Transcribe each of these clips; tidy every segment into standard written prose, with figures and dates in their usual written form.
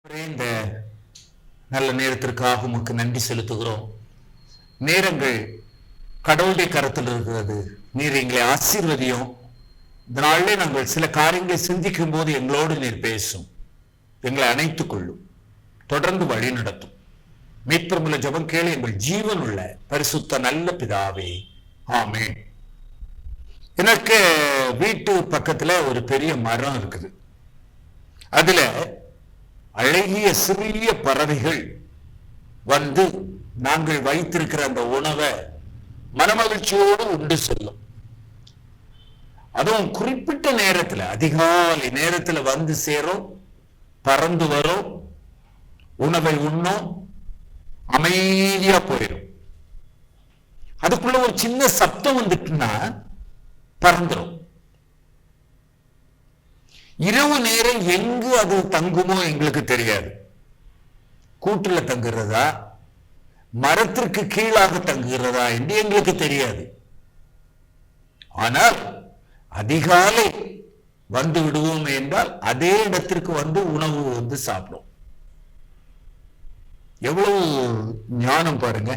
இந்த நல்ல நேரத்திற்காக உமக்கு நன்றி செலுத்துகிறோம். நேரங்கள் கடவுளுடைய கரத்தில் இருக்கிறது. நீர் எங்களை ஆசீர்வதியும். இந்த நாளிலே நாங்கள் சில காரியங்களை சிந்திக்கும் போது எங்களோடு நீர் பேசும், எங்களை அணைத்துக் கொள்ளும், தொடர்ந்து வழி நடத்தும். மீட்புள்ள ஜெபம் கேளு எங்கள் ஜீவன் உள்ள பரிசுத்த நல்ல பிதாவே, ஆமென். எனக்கு வீட்டு பக்கத்துல ஒரு பெரிய மரம் இருக்குது. அதுல அழகிய சிறிய பறவைகள் வந்து நாங்கள் வைத்திருக்கிற அந்த உணவை மனமகிழ்ச்சியோடு உண்டு செல்லும். அதுவும் குறிப்பிட்ட நேரத்துல, அதிகாலை நேரத்துல வந்து சேரும், பறந்து வரும், உணவை உண்ணும், அமைதியா போயிடும். அதுக்குள்ள ஒரு சின்ன சப்தம் வந்துட்டுன்னா பறந்துடும். இரவு நேரம் எங்கு அது தங்குமோ எங்களுக்கு தெரியாது. கூட்டுல தங்குறதா, மரத்திற்கு கீழாக தங்குகிறதா என்று எங்களுக்கு தெரியாது. ஆனால் அதிகாலை வந்து விடுவோம் என்றால் அதே இடத்திற்கு வந்து உணவு வந்து சாப்பிடும். எவ்வளவு ஞானம் பாருங்க.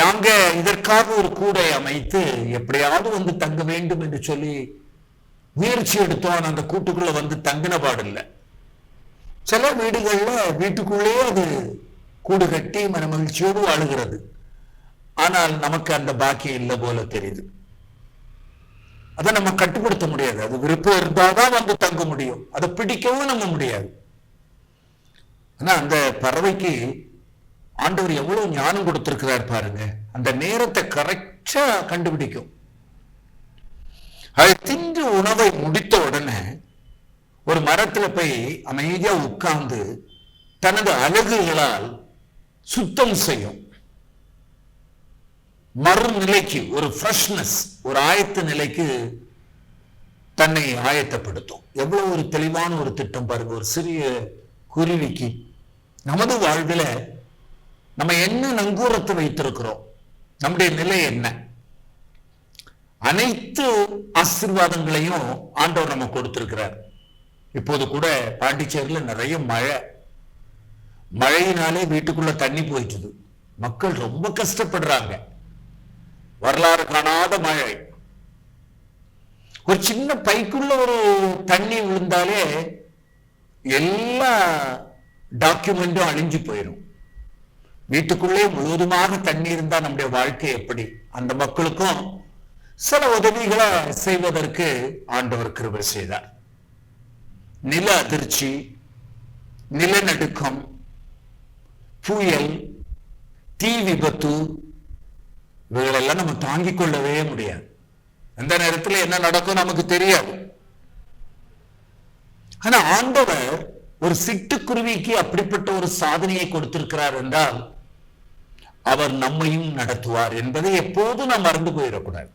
நாங்க இதற்காக ஒரு கூடை அமைத்து எப்படியாவது வந்து தங்க வேண்டும் என்று சொல்லி முயற்சி எடுத்தோம். அந்த கூட்டுக்குள்ள வந்து தங்கின பாடில்லை. சில வீடுகள்ல வீட்டுக்குள்ளேயே அது கூடு கட்டி மனமகிழ்ச்சியோடு வாழுகிறது. ஆனால் நமக்கு அந்த பாக்கியம் இல்லை போல தெரியுது. அதை நம்ம கட்டுப்படுத்த முடியாது. அது விருப்பம் இருந்தாதான் வந்து தங்க முடியும். அதை பிடிக்கவும் நம்ம முடியாது. ஆனா அந்த பறவைக்கு ஆண்டவர் எவ்வளவு ஞானம் கொடுத்திருக்கிறார் பாருங்க. அந்த நேரத்தை கரெக்டா கண்டுபிடிக்கும். அதை தின்று உணவை முடித்த உடனே ஒரு மரத்துல போய் அமைதியா உட்கார்ந்து தனது அலகுகளால் சுத்தம் செய்யும். மறுநிலைக்கு, ஒரு ஃப்ரெஷ்னஸ், ஒரு ஆயத்த நிலைக்கு தன்னை ஆயத்தப்படுத்தும். எவ்வளவு ஒரு தெளிவான ஒரு திட்டம் பாருங்க. ஒரு சிறிய குருவிக்கு நமது வாழ்வில் நம்ம என்ன நங்கூரத்தை வைத்திருக்கிறோம், நம்முடைய நிலை என்ன, அனைத்து ஆசீர்வாதங்களையும் ஆண்டவர் நம்ம கொடுத்திருக்கிறார். இப்போது கூட பாண்டிச்சேரியில் நிறைய மழையினாலே வீட்டுக்குள்ள தண்ணி போயிட்டுது. மக்கள் ரொம்ப கஷ்டப்படுறாங்க. வரலாறு காணாத மழை. ஒரு சின்ன பைக்குள்ள ஒரு தண்ணி விழுந்தாலே எல்லா டாக்குமெண்ட்டும் அழிஞ்சு போயிடும். வீட்டுக்குள்ளே முழுவதுமாக தண்ணி இருந்தா நம்முடைய வாழ்க்கை எப்படி? அந்த மக்களுக்கும் சில உதவிகளை செய்வதற்கு ஆண்டவர் கிருபை செய்தார். நில அதிர்ச்சி, நிலநடுக்கம், புயல், தீ விபத்து, இவைகளெல்லாம் நம்ம தாங்கிக் கொள்ளவே முடியாது. எந்த நேரத்தில் என்ன நடக்கும் நமக்கு தெரியாது. ஆனா ஆண்டவர் ஒரு சிட்டுக்குருவிக்கு அப்படிப்பட்ட ஒரு சாதனையை கொடுத்திருக்கிறார் என்றால் அவர் நம்மையும் நடத்துவார் என்பதை எப்போதும் நாம் மறந்து போயிடக்கூடாது.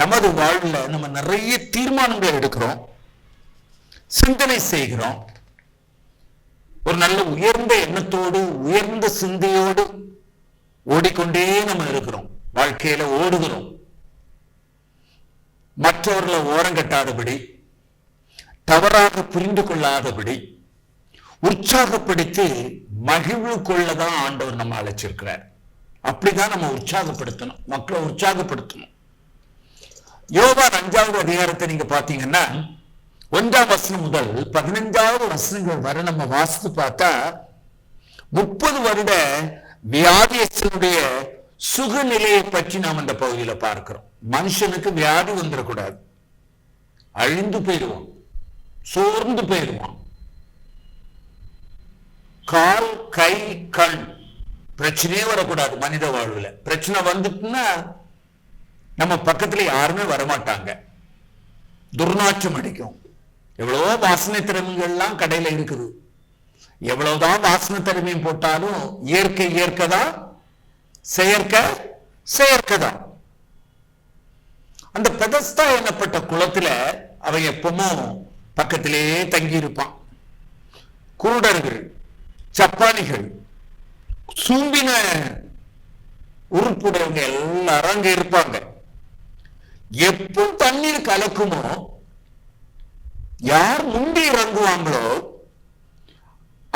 நமது வாழ்வில் நம்ம நிறைய தீர்மானங்கள் எடுக்கிறோம், சிந்தனை செய்கிறோம். ஒரு நல்ல உயர்ந்த எண்ணத்தோடு, உயர்ந்த சிந்தையோடு ஓடிக்கொண்டே நம்ம இருக்கிறோம். வாழ்க்கையில ஓடுகிறோம். மற்றவர்களை ஓரங்கட்டாதபடி, தவறாக புரிந்து கொள்ளாதபடி, உற்சாகப்படுத்தி மகிழ்வு கொள்ளதான் ஆண்டவர் நம்ம அழைச்சிருக்கிறார். அப்படிதான் நம்ம உற்சாகப்படுத்தணும், மக்களை உற்சாகப்படுத்தணும். யோவான் 5வது அதிகாரத்தை நீங்க பாத்தீங்கன்னா 1ஆம் வசனம் முதல் 15வது வசனங்கள் வரை நம்ம வாசித்து பார்த்தா 30 வருட வியாதியஸ்தனுடைய சுகநிலையை பற்றி நாம் அந்த பகுதியில் பார்க்கிறோம். மனுஷனுக்கு வியாதி வந்துடக்கூடாது, அழிந்து போயிடுவான், சோர்ந்து போயிடுவான். கால், கை, கண் பிரச்சனையே வரக்கூடாது. மனித வாழ்வுல பிரச்சனை வந்துட்டுன்னா நம்ம பக்கத்துல யாருமே வரமாட்டாங்க. துர்நாற்றம் அடிக்கும். எவ்வளவோ வாசனை திறமைகள்லாம் கடையில இருக்குது. எவ்வளவுதான் வாசனை திறமையும் போட்டாலும் இயற்கை இயற்கைதான், செயற்கைதான். அந்த பெதஸ்தா எனப்பட்ட குளத்துல அவன் எப்பவும் பக்கத்திலேயே தங்கி இருப்பான். குருடர்கள், சப்பானிகள், சூம்பின உறுப்புடையவங்க எல்லாரும் அங்க இருப்பாங்க. எப்போ தண்ணீர் கலக்குமோ யார் முந்தி இறங்குவாங்களோ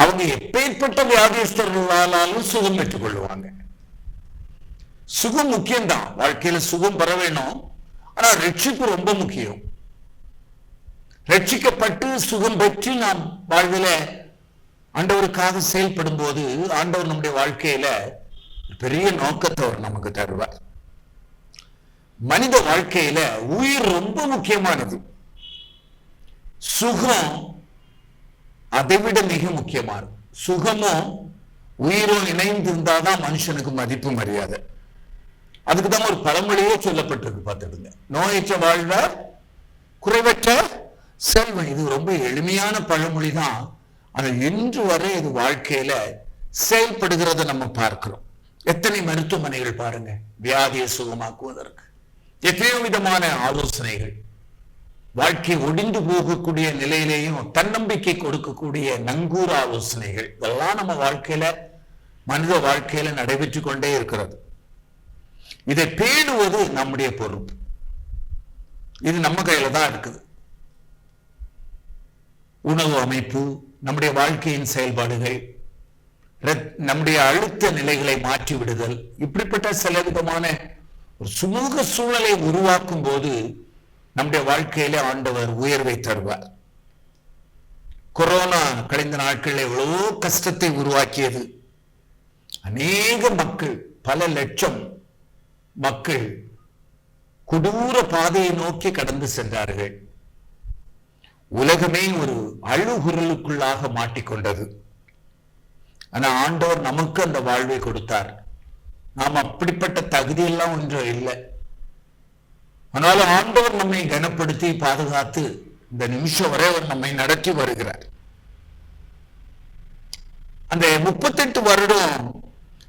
அவங்க எப்பேற்பட்ட வியாதிஸ்தர்களாலும் சுகம் பெற்றுக் கொள்ளுவாங்க. சுகம் முக்கியம்தான், வாழ்க்கையில சுகம் பெற வேணும். ஆனா ரட்சிப்பு ரொம்ப முக்கியம். ரட்சிக்கப்பட்டு சுகம் பெற்று நாம் வாழ்வில் ஆண்டவருக்காக செயல்படும் போது ஆண்டவர் நம்முடைய வாழ்க்கையில பெரிய நோக்கத்தை அவர் நமக்கு தருவார். மனித வாழ்க்கையில உயிர் ரொம்ப முக்கியமானது. சுகம் அதைவிட மிக முக்கியமானது. சுகமும் உயிரும் இணைந்து இருந்தாதான் மனுஷனுக்கு மதிப்பு மரியாதை. அதுக்குதான் ஒரு பழமொழியே சொல்லப்பட்டிருக்கு, பார்த்துடுங்க. நோயற்ற வாழ்வார் குறைவற்ற செல்வம். இது ரொம்ப எளிமையான பழமொழி தான். ஆனால் இன்று வரை இது வாழ்க்கையில செயல்படுகிறத நம்ம பார்க்கிறோம். எத்தனை மருத்துவமனைகள் பாருங்க, வியாதியை சுகமாக்குவதற்கு எத்தனையோ விதமான ஆலோசனைகள், வாழ்க்கை ஒடிந்து போகக்கூடிய நிலையிலேயும் தன்னம்பிக்கை கொடுக்கக்கூடிய நங்கூர ஆலோசனைகள், இதெல்லாம் நம்ம வாழ்க்கையில மனித வாழ்க்கையில நடைபெற்று கொண்டே இருக்கிறது. இதை பேணுவது நம்முடைய பொறுப்பு. இது நம்ம கையில தான் இருக்குது. உணவு அமைப்பு, நம்முடைய வாழ்க்கையின் செயல்பாடுகள், நம்முடைய அழுத்த நிலைகளை மாற்றி விடுதல், இப்படிப்பட்ட சில விதமான ஒரு சுமூக சூழலை உருவாக்கும் போது நம்முடைய வாழ்க்கையில ஆண்டவர் உயர்வை தருவார். கொரோனா கழிந்த நாட்களில் எவ்வளவோ கஷ்டத்தை உருவாக்கியது. அநேக மக்கள், பல லட்சம் மக்கள் கொடூர பாதையை நோக்கி கடந்து சென்றார்கள். உலகமே ஒரு அழுகுரலுக்குள்ளாக மாட்டிக்கொண்டது. ஆனா ஆண்டவர் நமக்கு அந்த வாழ்வை கொடுத்தார். நாம் அப்படிப்பட்ட தகுதியெல்லாம் ஒன்றும் இல்லை. ஆனாலும் ஆண்டவர் நம்மை கனப்படுத்தி பாதுகாத்து இந்த நிமிஷம் வரை அவர் நம்மை நடத்தி வருகிறார். அந்த 38 வருடம்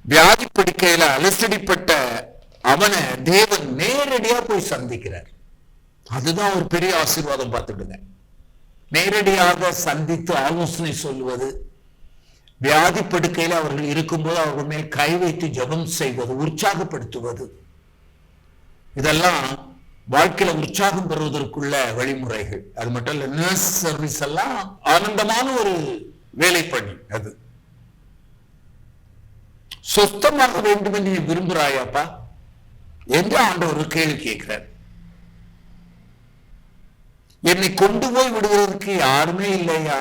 வியாதி படுக்கையில அலசடிப்பட்ட அவனை தேவன் நேரடியா போய் சந்திக்கிறார். அதுதான் ஒரு பெரிய ஆசீர்வாதம். பார்த்துடுங்க, நேரடியாக சந்தித்து ஆலோசனை சொல்லுவது, வியாதி படுக்கையில் அவர்கள் இருக்கும்போது அவர்கள் மேல் கை வைத்து ஜெபம் செய்வது, உற்சாகப்படுத்துவது, இதெல்லாம் வாழ்க்கையில உற்சாகம் பெறுவதற்குள்ள வழிமுறைகள். அது மட்டும் இல்ல, நர்ஸ் சர்வீஸ் எல்லாம் ஆனந்தமான ஒரு வேலை பணி. அது சொஸ்தமாக வேண்டும் என்று நீ விரும்புகிறாயாப்பா என்று ஆண்டவர் கேள்வி கேட்கிறார். என்னை கொண்டு போய் விடுவதற்கு யாருமே இல்லையா?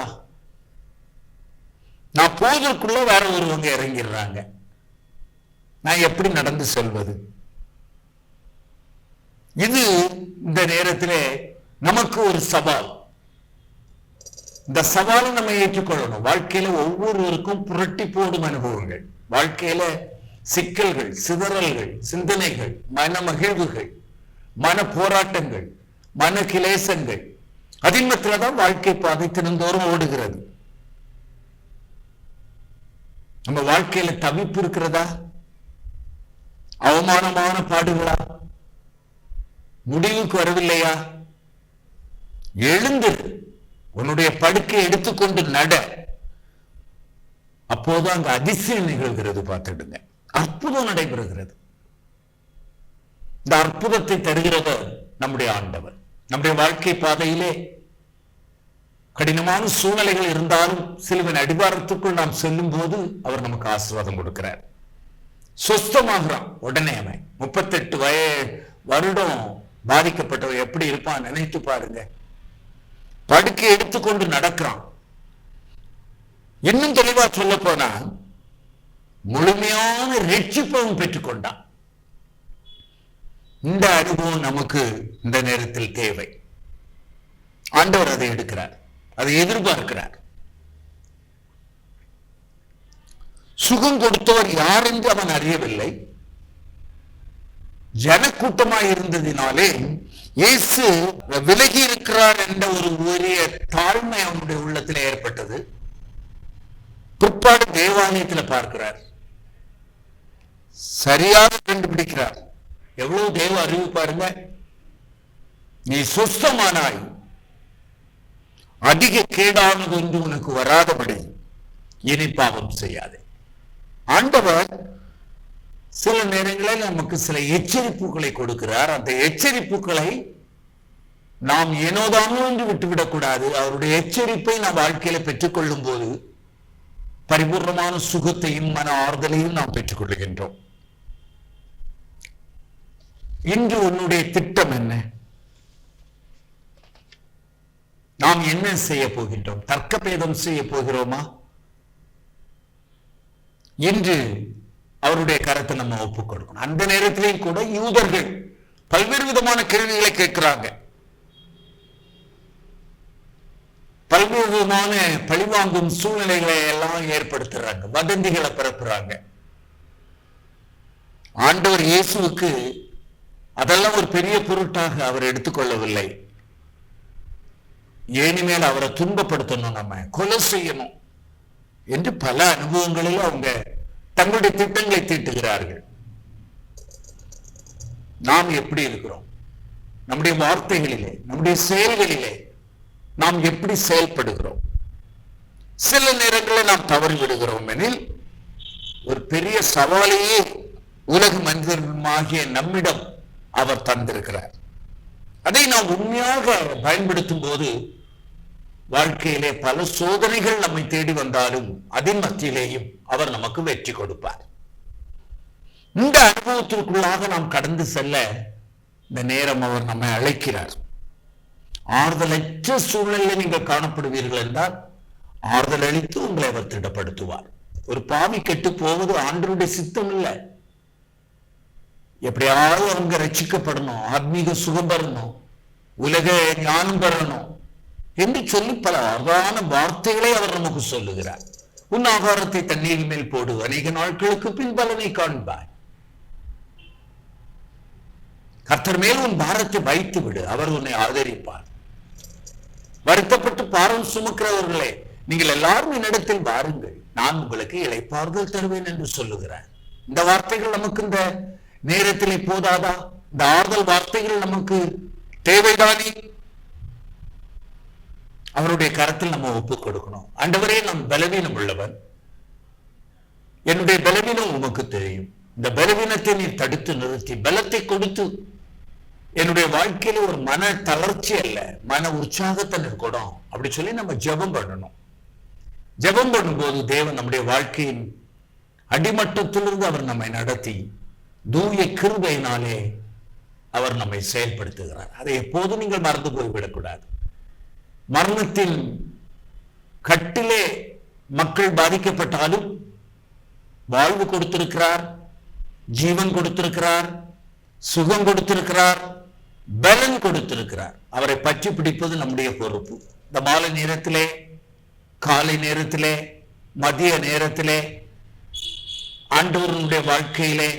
நான் போவதற்குள்ள வேற ஒருவங்க இறங்கிடுறாங்க. நான் எப்படி நடந்து செல்வது? இது இந்த நேரத்திலே நமக்கு ஒரு சவால். இந்த சவாலை நம்ம ஏற்றுக்கொள்ளணும். வாழ்க்கையில ஒவ்வொருவருக்கும் புரட்டி போடும் அனுபவங்கள், வாழ்க்கையில சிக்கல்கள், சிதறல்கள், சிந்தனைகள், மன மகிழ்வுகள், மன போராட்டங்கள், மன கிளேசங்கள், அதின் மத்தியில்தான் வாழ்க்கை பாதை தினந்தோறும் ஓடுகிறது. நம்ம வாழ்க்கையில தவிப்பு இருக்கிறதா? அவமானமான பாடுகளா? முடிவுக்கு வரவில்லையா? எழுந்து உன்னுடைய படுக்கை எடுத்துக்கொண்டு நட. அப்போது அங்கு அதிசயம் நிகழ்கிறது. பார்த்துடுங்க, அற்புதம் நடைபெறுகிறது. இந்த அற்புதத்தை தருகிறவர் நம்முடைய ஆண்டவர். நம்முடைய வாழ்க்கை பாதையிலே கடினமான சூழ்நிலைகள் இருந்தாலும் சிலுவின் அடிவாரத்துக்குள் நாம் செல்லும் போது அவர் நமக்கு ஆசீர்வாதம் கொடுக்கிறார். சொஸ்தமாகிறான் உடனே. அவன் 38 வருடம் பாதிக்கப்பட்டவன் எப்படி இருப்பான் நினைத்து பாருங்க. படுக்கை எடுத்துக்கொண்டு நடக்கிறான். இன்னும் தெளிவா சொல்ல போனா முழுமையான ரட்சிப்பையும் பெற்றுக்கொண்டான். இந்த அனுபவம் நமக்கு இந்த நேரத்தில் தேவை. ஆண்டவர் அதை எடுக்கிறார், அதை எதிர்பார்க்கிறார். சுகம் கொடுத்தவர் யார் என்று அவன் அறியவில்லை. ஜனக்கூட்டமாய் இருந்ததினாலே இயேசு விலகி இருக்கிறார் என்ற ஒரு உரிய தாழ்மை அவனுடைய உள்ளத்தில் ஏற்பட்டது. பிற்பாடு தேவாலயத்தில் பார்க்கிறார், சரியாக கண்டுபிடிக்கிறார். எவ்வளவு தேவ அறிவு பாருங்க. நீ சுஸ்தமானாய், அதிக கேடானது என்று உனக்கு வராதபடி இனி பாவம் செய்யாதே. ஆண்டவர் சில நேரங்களில் நமக்கு சில எச்சரிப்புகளை கொடுக்கிறார். அந்த எச்சரிப்புகளை நாம் ஏனோதானோ என்று விட்டுவிடக்கூடாது. அவருடைய எச்சரிப்பை நாம் வாழ்க்கையில பெற்றுக்கொள்ளும் போது பரிபூர்ணமான சுகத்தையும் மன ஆறுதலையும் நாம் பெற்றுக் கொள்கின்றோம். இன்று உன்னுடைய திட்டம் என்ன? நாம் என்ன செய்ய போகின்றோம்? தர்க்க பேதம் செய்ய போகிறோமா? இன்று அவருடைய கருத்தை நம்ம ஒப்புக் கொடுக்கணும். அந்த நேரத்திலேயும் கூட யூதர்கள் பல்வேறு விதமான கேள்விகளை கேட்கிறாங்க, பல்வேறு விதமான பழிவாங்கும் சூழ்நிலைகளை எல்லாம் ஏற்படுத்துறாங்க, வதந்திகளை பரப்புறாங்க. ஆண்டவர் இயேசுவுக்கு அதெல்லாம் ஒரு பெரிய பொருட்டாக அவர் எடுத்துக்கொள்ளவில்லை. இனிமேல் அவரை துன்பப்படுத்தணும், நம்ம கொலை செய்யணும் என்று பல அனுபவங்களில் அவங்க தங்களுடைய திட்டங்களை தீட்டுகிறார்கள். நாம் எப்படி இருக்கிறோம்? நம்முடைய வார்த்தைகளிலே, நம்முடைய செயல்களிலே நாம் எப்படி செயல்படுகிறோம்? சில நேரங்களில் நாம் தவறி விடுகிறோம் எனில் ஒரு பெரிய சவாலையே உலக மனிதர்களுமாகிய நம்மிடம் அவர் தந்திருக்கிறார். அதை நாம் உண்மையாக பயன்படுத்தும் போது வாழ்க்கையிலே பல சோதனைகள் நம்மை தேடி வந்தாலும் அதன் மத்தியிலேயும் அவர் நமக்கு வெற்றி கொடுப்பார். இந்த அனுபவத்திற்குள்ளாக நாம் கடந்து செல்ல இந்த நேரம் அவர் நம்மை அழைக்கிறார். ஆறுதலற்ற சூழ்நிலையில் நீங்கள் காணப்படுவீர்கள் என்றால் ஆறுதல் அளித்து உங்களை அவர் திடப்படுத்துவார். ஒரு பாவி கெட்டு போவது ஆண்டவருடைய சித்தம் இல்லை. எப்படியாவது அவங்க ரட்சிக்கப்படணும், ஆத்மீக சுகம் பெறணும், உலக ஞானம் பெறணும் என்று சொல்லி பல அழகான வார்த்தைகளை அவர் நமக்கு சொல்லுகிறார். உன் ஆகாரத்தை தண்ணீர் மேல் போடு, அநேக நாட்களுக்கு பின் பலனை காண்பாய். கர்த்தர் மேல் உன் பாரத்தை வைத்து விடு, அவர் உன்னை ஆதரிப்பார். வருத்தப்பட்டு பாரம் சுமக்கிறவர்களே, நீங்கள் எல்லாரும் என்னிடத்தில் வாருங்கள், நான் உங்களுக்கு இளைப்பாறுதல் தருவேன் என்று சொல்லுகிறார். இந்த வார்த்தைகள் நமக்கு இந்த நேரத்திலே போதாதா? இந்த ஆறுதல் வார்த்தைகள் நமக்கு தேவைதானே? அவருடைய கரத்தில் நம்ம ஒப்புக் கொடுக்கணும். ஆண்டவரே, நான் பலவீனம் உள்ளவன், என்னுடைய பலவீனம் உமக்கு தெரியும். இந்த பலவீனத்தை நீ தடுத்து நிறுத்தி பலத்தை கொடுத்து என்னுடைய வாழ்க்கையில ஒரு மன தளர்ச்சி அல்ல, மன உற்சாகத்தை நிற்கணும் அப்படி சொல்லி நம்ம ஜெபம் பண்ணணும். ஜெபம் பண்ணும்போது தேவன் நம்முடைய வாழ்க்கையின் அடிமட்டத்திலிருந்து அவர் நம்மை நடத்தி தூய கிருபையினாலே அவர் நம்மை செயல்படுத்துகிறார். அதை எப்போதும் நீங்கள் மறந்து போய்விடக்கூடாது. மரணத்தின் கட்டிலே மக்கள் பாதிக்கப்பட்டாலும் வாழ்வு கொடுத்திருக்கிறார், ஜீவன் கொடுத்திருக்கிறார், சுகம் கொடுத்திருக்கிறார், பலன் கொடுத்திருக்கிறார். அவரை பற்றி பிடிப்பது நம்முடைய பொறுப்பு. இந்த மாலை நேரத்திலே, காலை நேரத்திலே, மதிய நேரத்திலே ஆண்டவருடைய வாழ்க்கையிலே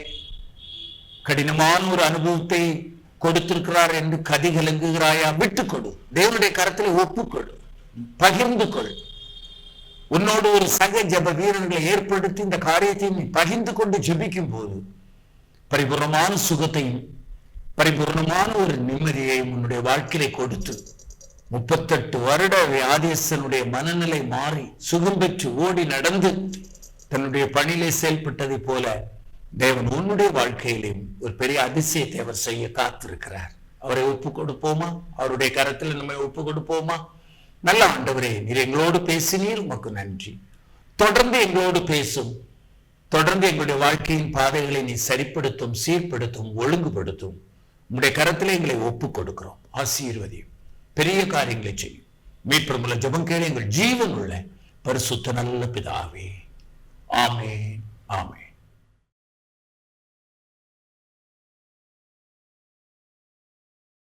கடினமான ஒரு அனுபவத்தை கொடுத்திருக்கிறார் என்று கதி கலங்குகிறாயா? விட்டுக்கொடு, தேவனுடைய கரத்தில் ஒப்புக்கொடு, பகிர்ந்து கொள். உன்னோடு ஒரு சக ஜப வீரர்களை ஏற்படுத்தி இந்த காரியத்தை நீ பகிர்ந்து கொண்டு ஜெபிக்கும் போது பரிபூர்ணமான சுகத்தையும் பரிபூர்ணமான ஒரு நிம்மதியையும் உன்னுடைய வாழ்க்கையை கொடுத்து 38 வருட வியாதியஸ்தனுடைய மனநிலை மாறி சுகம் பெற்று ஓடி நடந்து தன்னுடைய பணியிலே செயல்பட்டதை போல தேவன் உன்னுடைய வாழ்க்கையிலும் ஒரு பெரிய அதிசயத்தை அவர் செய்ய காத்திருக்கிறார். அவரை ஒப்பு கொடுப்போமா? அவருடைய கரத்தில் நம்மை ஒப்பு கொடுப்போமா? நல்ல ஆண்டவரே, நீர் எங்களோடு பேசினீர், உமக்கு நன்றி. தொடர்ந்து எங்களோடு பேசும், தொடர்ந்து எங்களுடைய வாழ்க்கையின் பாதைகளை நீ சரிப்படுத்தும், சீர்படுத்தும், ஒழுங்குபடுத்தும். உங்களுடைய கரத்திலே எங்களை ஒப்பு கொடுக்கிறோம். ஆசீர்வதியும், பெரிய காரியங்களை செய்யும். மீட்புள்ள ஜெபம் கேளு எங்கள் ஜீவன் உள்ள பரிசுத்த நல்ல பிதாவே. ஆமென், ஆமென்.